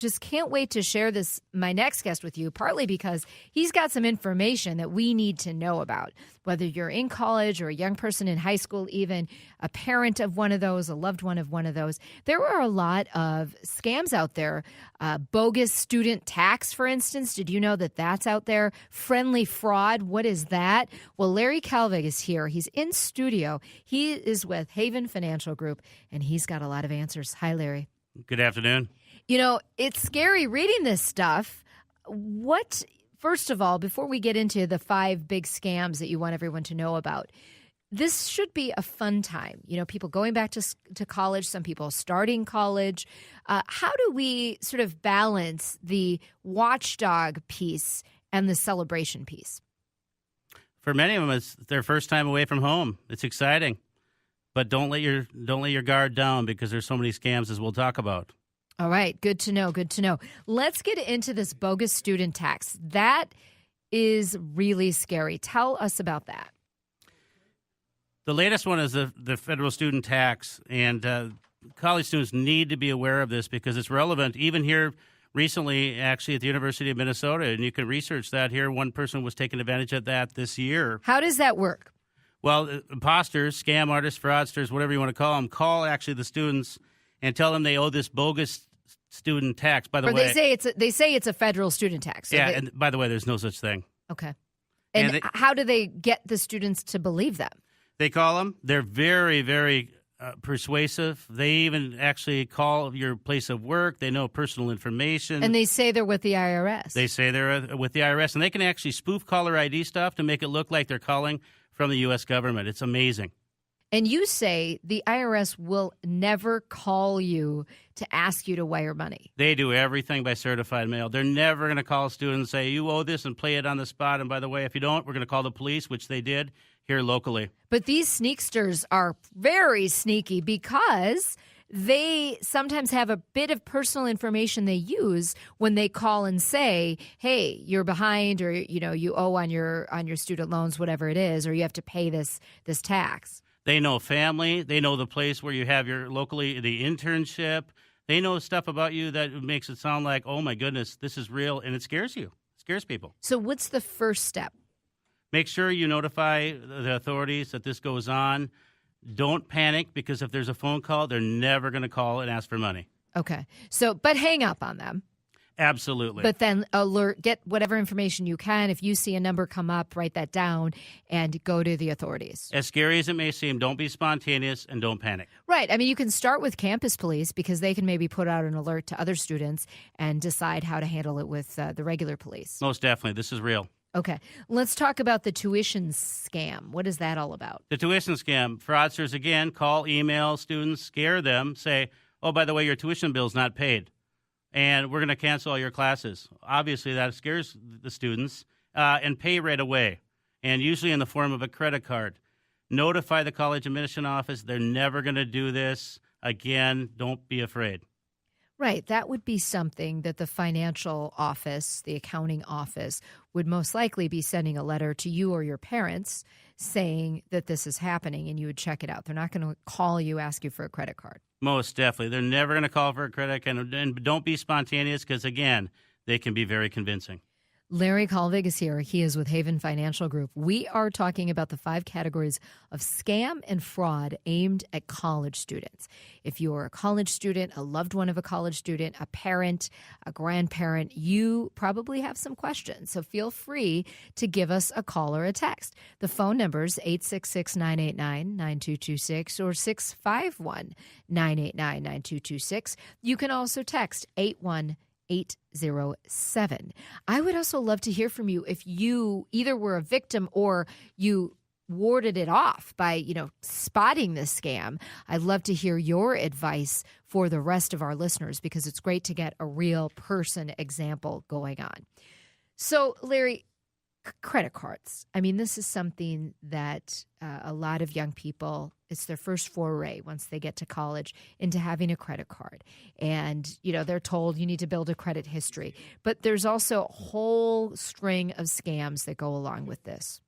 Just can't wait to share my next guest with you, partly because he's got some information that we need to know about. Whether you're in college or a young person in high school, even a parent of one of those, a loved one of one of those, there are a lot of scams out there. Bogus student tax, for instance. Did you know that that's out there? Friendly fraud. What is that? Well, Larry Kallevig is here. He's in studio. He is with Haven Financial Group, and he's got a lot of answers. Hi, Larry. Good afternoon. You know, it's scary reading this stuff. First of all, before we get into the 5 big scams that you want everyone to know about, this should be a fun time. You know, people going back to college, some people starting college. How do we sort of balance the watchdog piece and the celebration piece? For many of them, it's their first time away from home. It's exciting, but don't let your guard down because there's so many scams, as we'll talk about. All right. Good to know. Good to know. Let's get into this bogus student tax. That is really scary. Tell us about that. The latest one is the federal student tax, and college students need to be aware of this because it's relevant. Even here recently, actually, at the University of Minnesota, and you can research that here, one person was taking advantage of that this year. How does that work? Well, imposters, scam artists, fraudsters, whatever you want to call them, call actually the students and tell them they owe this bogus student tax. By the way, they say it's a federal student tax. So and by the way, there's no such thing. Okay. And how do they get the students to believe them? They call them. They're very, very persuasive. They even actually call your place of work. They know personal information. And they say they're with the IRS. They say they're with the IRS, and they can actually spoof caller ID stuff to make it look like they're calling from the U.S. government. It's amazing. And you say the IRS will never call you to ask you to wire money. They do everything by certified mail. They're never going to call a student and say, you owe this, and play it on the spot. And by the way, if you don't, we're going to call the police, which they did here locally. But these sneaksters are very sneaky because they sometimes have a bit of personal information they use when they call and say, hey, you're behind, or you owe on your student loans, whatever it is, or you have to pay this tax. They know family. They know the place where you have the internship. They know stuff about you that makes it sound like, oh, my goodness, this is real, and it scares you. It scares people. So what's the first step? Make sure you notify the authorities that this goes on. Don't panic, because if there's a phone call, they're never going to call and ask for money. Okay. But hang up on them. Absolutely. But then get whatever information you can. If you see a number come up, write that down and go to the authorities. As scary as it may seem, don't be spontaneous and don't panic. Right. I mean, you can start with campus police because they can maybe put out an alert to other students and decide how to handle it with the regular police. Most definitely. This is real. Okay. Let's talk about the tuition scam. What is that all about? The tuition scam. Fraudsters, again, call, email students, scare them, say, oh, by the way, your tuition bill's not paid, and we're going to cancel all your classes. Obviously, that scares the students, and pay right away, and usually in the form of a credit card. Notify the college admission office. They're never going to do this. Again, don't be afraid. Right. That would be something that the financial office, the accounting office, would most likely be sending a letter to you or your parents saying that this is happening, and you would check it out. They're not going to call you, ask you for a credit card. Most definitely. They're never going to call for a credit card. And don't be spontaneous because, again, they can be very convincing. Larry Kallevig is here. He is with Haven Financial Group. We are talking about the 5 categories of scam and fraud aimed at college students. If you're a college student, a loved one of a college student, a parent, a grandparent, you probably have some questions. So feel free to give us a call or a text. The phone number is 866-989-9226 or 651-989-9226. You can also text 81807. I would also love to hear from you if you either were a victim or you warded it off by, spotting this scam. I'd love to hear your advice for the rest of our listeners because it's great to get a real person example going on. So, Larry, credit cards. I mean, this is something that a lot of young people, it's their first foray once they get to college into having a credit card. And, they're told you need to build a credit history. But there's also a whole string of scams that go along with this.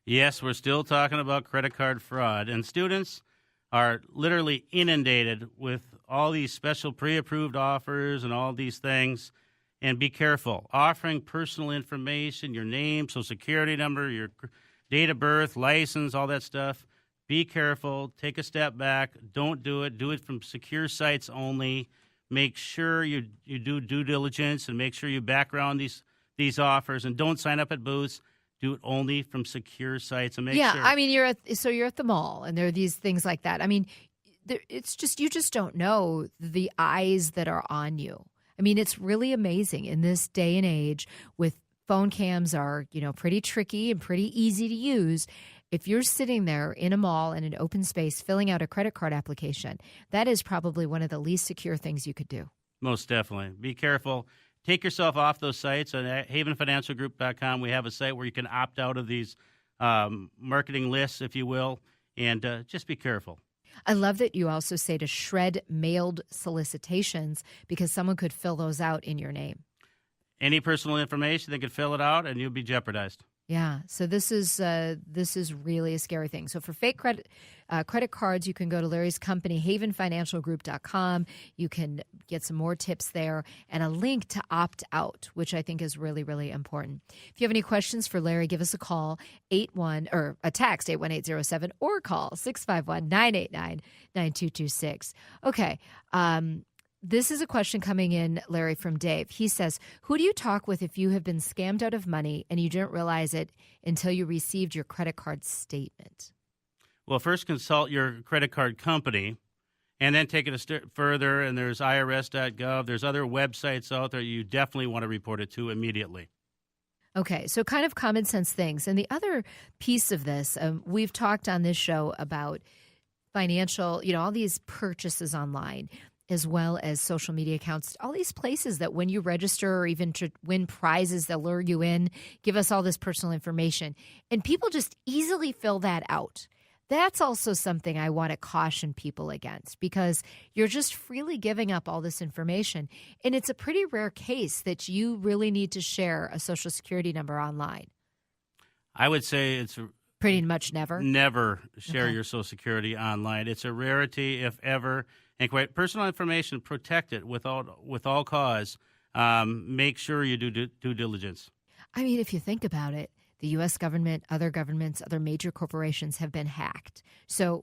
Yes, we're still talking about credit card fraud. And students, are literally inundated with all these special pre-approved offers and all these things. And be careful. Offering personal information, your name, social security number, your date of birth, license, all that stuff. Be careful. Take a step back. Don't do it. Do it from secure sites only. Make sure you do due diligence and make sure you background these offers, and don't sign up at booths. Do it only from secure sites and make sure. Yeah, I mean, you're at the mall, and there are these things like that. I mean, it's just you just don't know the eyes that are on you. I mean, it's really amazing in this day and age with phone cams are, pretty tricky and pretty easy to use. If you're sitting there in a mall in an open space filling out a credit card application, that is probably one of the least secure things you could do. Most definitely. Be careful. Take yourself off those sites. On havenfinancialgroup.com, we have a site where you can opt out of these marketing lists, if you will, and just be careful. I love that you also say to shred mailed solicitations because someone could fill those out in your name. Any personal information, they could fill it out, and you'll be jeopardized. Yeah, so this is really a scary thing. So for fake credit cards, you can go to Larry's company, havenfinancialgroup.com. You can get some more tips there and a link to opt out, which I think is really, really important. If you have any questions for Larry, give us a call, a text 81807 or call 651-989-9226. Okay. This is a question coming in, Larry, from Dave. He says, who do you talk with if you have been scammed out of money and you didn't realize it until you received your credit card statement? Well, first consult your credit card company and then take it a step further. And there's irs.gov. There's other websites out there you definitely want to report it to immediately. Okay, so kind of common sense things. And the other piece of this, we've talked on this show about financial, all these purchases online, as well as social media accounts, all these places that when you register or even to win prizes, they'll lure you in, give us all this personal information. And people just easily fill that out. That's also something I want to caution people against because you're just freely giving up all this information. And it's a pretty rare case that you really need to share a social security number online. I would say it's pretty much never. Never share your social security online. It's a rarity, if ever. And quite personal information, protect it with all cause. Make sure you do due diligence. I mean, if you think about it, the U.S. government, other governments, other major corporations have been hacked. So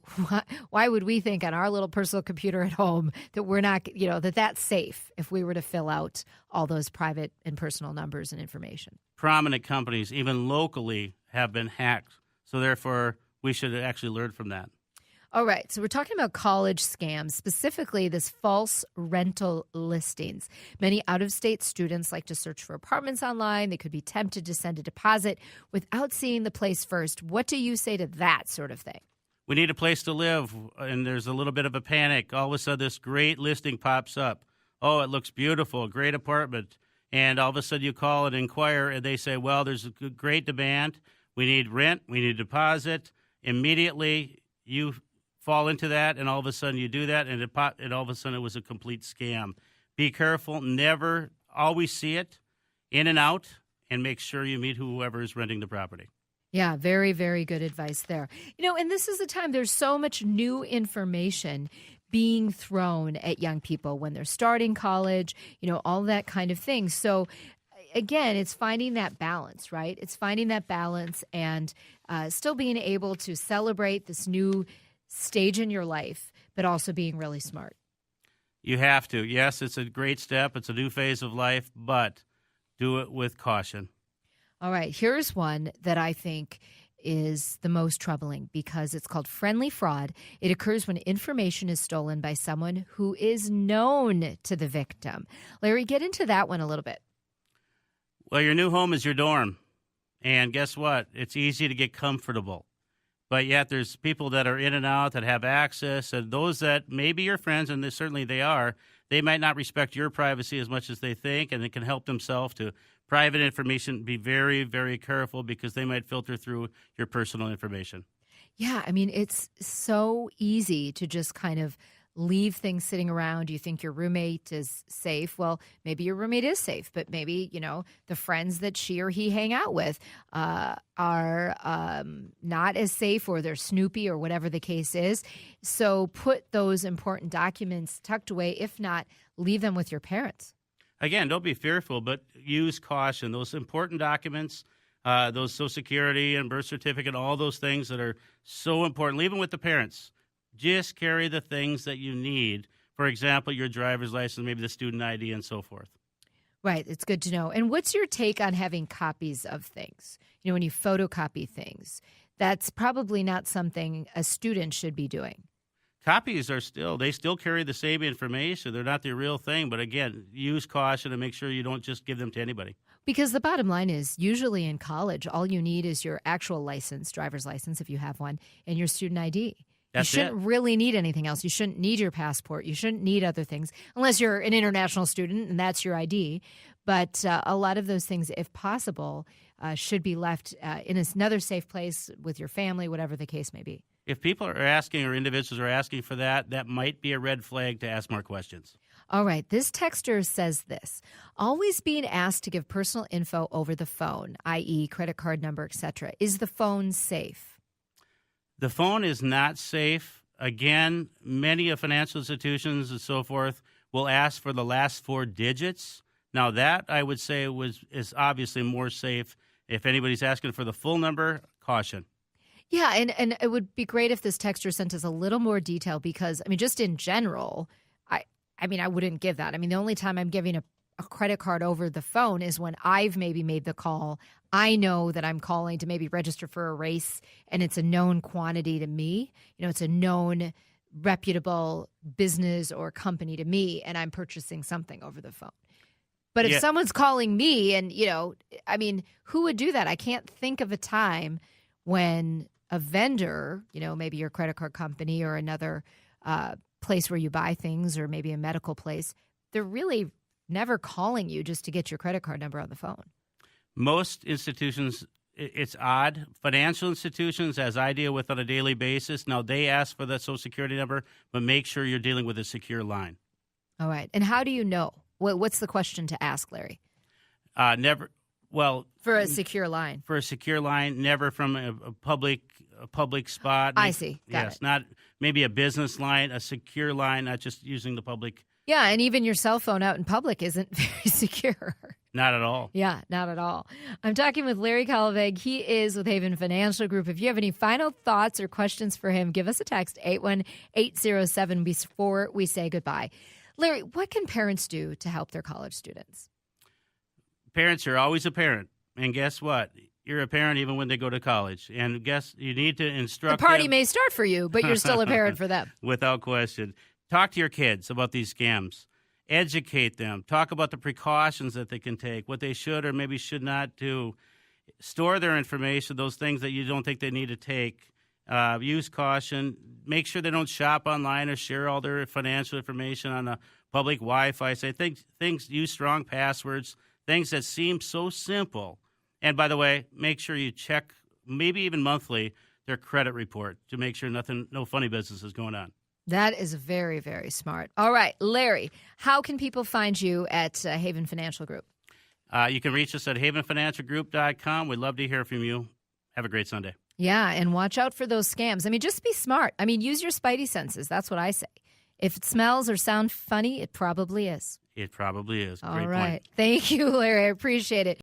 why would we think on our little personal computer at home that we're not, that's safe if we were to fill out all those private and personal numbers and information? Prominent companies, even locally, have been hacked. So therefore, we should actually learn from that. All right, so we're talking about college scams, specifically this false rental listings. Many out-of-state students like to search for apartments online. They could be tempted to send a deposit without seeing the place first. What do you say to that sort of thing? We need a place to live, and there's a little bit of a panic. All of a sudden, this great listing pops up. Oh, it looks beautiful, great apartment. And all of a sudden, you call and inquire, and they say, well, there's a great demand. We need rent. We need deposit. Immediately, you fall into that, and all of a sudden you do that, and all of a sudden it was a complete scam. Be careful. Never always see it in and out, and make sure you meet whoever is renting the property. Yeah, very, very good advice there. And this is the time there's so much new information being thrown at young people when they're starting college, all that kind of thing. So again, it's finding that balance, right? It's finding that balance and still being able to celebrate this new stage in your life, but also being really smart. You have to. Yes, it's a great step. It's a new phase of life, but do it with caution. All right. Here's one that I think is the most troubling because it's called friendly fraud. It occurs when information is stolen by someone who is known to the victim. Larry, get into that one a little bit. Well, your new home is your dorm. And guess what? It's easy to get comfortable. But yet there's people that are in and out that have access, and those that may be your friends, and certainly they are, they might not respect your privacy as much as they think, and they can help themselves to private information. Be very, very careful because they might filter through your personal information. Yeah, I mean, it's so easy to just kind of leave things sitting around. You think your roommate is safe. Well, maybe your roommate is safe, but maybe, the friends that she or he hang out with are not as safe, or they're snoopy, or whatever the case is. So put those important documents tucked away. If not, leave them with your parents. Again, don't be fearful, but use caution. Those important documents, those Social Security and birth certificate, all those things that are so important, leave them with the parents. Just carry the things that you need. For example, your driver's license, maybe the student ID, and so forth. Right. It's good to know. And what's your take on having copies of things? When you photocopy things, that's probably not something a student should be doing. Copies they still carry the same information. They're not the real thing. But again, use caution and make sure you don't just give them to anybody. Because the bottom line is, usually in college, all you need is your actual license, driver's license, if you have one, and your student ID. You shouldn't really need anything else. You shouldn't need your passport. You shouldn't need other things, unless you're an international student and that's your ID. But a lot of those things, if possible, should be left in another safe place with your family, whatever the case may be. If people are asking, or individuals are asking for that, that might be a red flag to ask more questions. All right. This texter says this: always being asked to give personal info over the phone, i.e. credit card number, etc. Is the phone safe? The phone is not safe. Again, many of financial institutions and so forth will ask for the last 4 digits. Now, that I would say is obviously more safe. If anybody's asking for the full number, caution. Yeah, and it would be great if this texter sent us a little more detail, because, just in general, I wouldn't give that. The only time I'm giving a credit card over the phone is when I've maybe made the call. I know that I'm calling to maybe register for a race, and it's a known quantity to me. It's a known reputable business or company to me, and I'm purchasing something over the phone. But if someone's calling me and, who would do that? I can't think of a time when a vendor, maybe your credit card company or another place where you buy things, or maybe a medical place, they're really never calling you just to get your credit card number on the phone. Most institutions, it's odd. Financial institutions, as I deal with on a daily basis, now they ask for the Social Security number, but make sure you're dealing with a secure line. All right. And how do you know? What's the question to ask, Larry? Never. Well, for a secure line. For a secure line, never from a public spot. I see. Got it. Not maybe a business line, a secure line, not just using the public. Yeah, and even your cell phone out in public isn't very secure. Not at all. Yeah, not at all. I'm talking with Larry Kallevig. He is with Haven Financial Group. If you have any final thoughts or questions for him, give us a text, 81807, before we say goodbye. Larry, what can parents do to help their college students? Parents are always a parent. And guess what? You're a parent even when they go to college. And you need to instruct them. The party them. may start for you, but you're still a parent for them. Without question. Talk to your kids about these scams. Educate them. Talk about the precautions that they can take, what they should or maybe should not do. Store their information, those things that you don't think they need to take. Use caution. Make sure they don't shop online or share all their financial information on a public Wi-Fi. Say things. Use strong passwords. Things that seem so simple. And by the way, make sure you check, maybe even monthly, their credit report to make sure no funny business is going on. That is very, very smart. All right, Larry, how can people find you at Haven Financial Group? You can reach us at havenfinancialgroup.com. We'd love to hear from you. Have a great Sunday. Yeah, and watch out for those scams. Just be smart. Use your spidey senses. That's what I say. If it smells or sounds funny, it probably is. It probably is. All right. Thank you, Larry. I appreciate it.